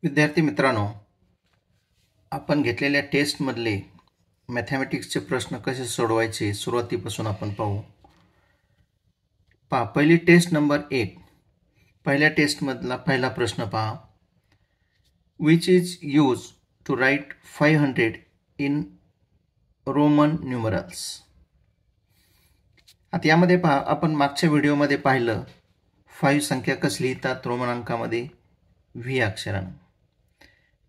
विद्यार्थी मित्रांनो, आपण घेतलेल्या टेस्टमधले मॅथमॅटिक्सचे प्रश्न कसे सोडवायचे सुरुवातीपासून आपण पाहू. पहा, पहिली टेस्ट नंबर 1. पहिल्या टेस्टमधला पहिला प्रश्न पहा. Which is use to write 500 in Roman numerals. आता यामध्ये पहा, आपण मागच्या व्हिडिओमध्ये पाहिलं 5 संख्या कशी लिहितात रोमन अंकामध्ये व्ही अक्षराने.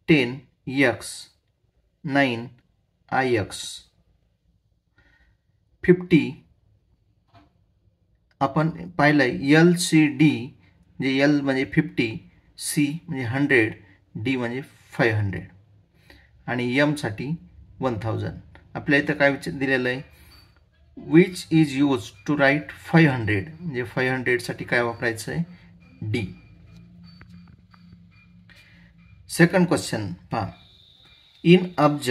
10 x, 9 ix, 50 आपण पाहिलं LCD, जे L म्हणजे 50, C म्हणजे 100, D म्हणजे 500 आणि M साठी 1000. आपल्या इथं काय दिलेलं आहे, which is use to write 500, म्हणजे 500 साठी काय वापरायचं आहे, D. सेकंड क्वेश्चन पहा. इन अब्ज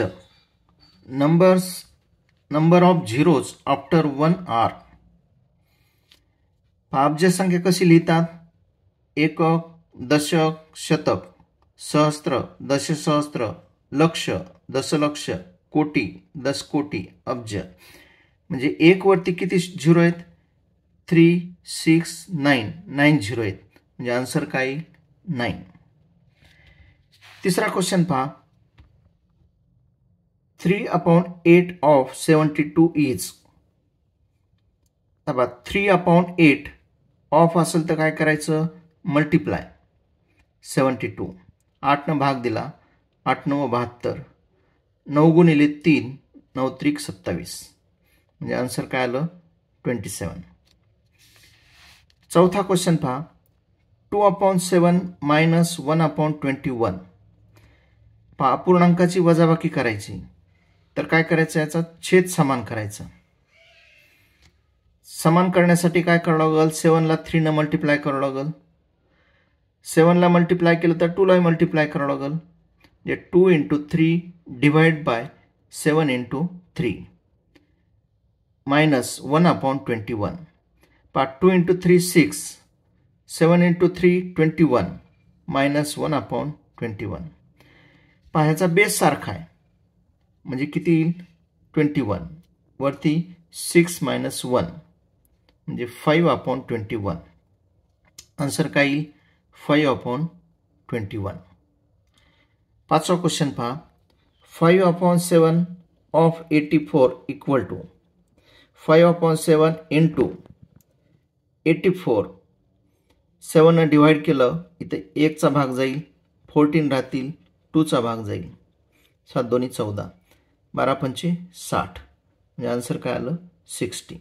number of zeros after 1 are. अब्ज संख्या कशी लिहितात, एकक, दशक, शतक, सहस्त्र, दशसहस्त्र, लक्ष, दशलक्ष, कोटी, दशकोटी, अब्ज. म्हणजे 1 वरती किती झिरो आहेत, 3, 6, 9 झिरो आहेत, म्हणजे आन्सर काय 9. तिसरा क्वेश्चन पहा. 3/8 of 72 is. आता 3/8 ऑफ असेल तर काय करायचं, मल्टिप्लाय 72. 8 ने भाग दिला, 8 9 72, 9 गुणिले 3 9 त्रिक 27, म्हणजे आन्सर काय आलं 27. चौथा क्वेश्चन पहा. 2/7 - 1/21. पहा, अपूर्णांकाची वजाबाकी करायची तर काय करायचं, याचा छेद समान करायचा. समान करण्यासाठी काय करावं लागेल, 7 ला 3 ने मल्टिप्लाय करावं लागेल. 7 ला मल्टिप्लाय केलं तर 2 ला मल्टिप्लाय करावं लागेल. म्हणजे 2 × 3 डिवाइड बाय 7 × 3 मायनस 1/21. पहा, 2 × 3 6, 7 × 3 21 मायनस 1/21. पहा, ह्याचा बेस सारखा आहे, म्हणजे किती येईल 21, वरती 6 - 1 म्हणजे 5/21. आन्सर काय येईल 5/21. पाचवा क्वेश्चन पहा. 5/7 of 84 इक्वल टू 5/7 × 84. 7 ने डिवाइड केलं, इथे 1 चा भाग जाईल, 14 राहतील, 2 चा भाग जाईल, 7 2 14, 12 पंचे 60, म्हणजे आन्सर काय आलं 60.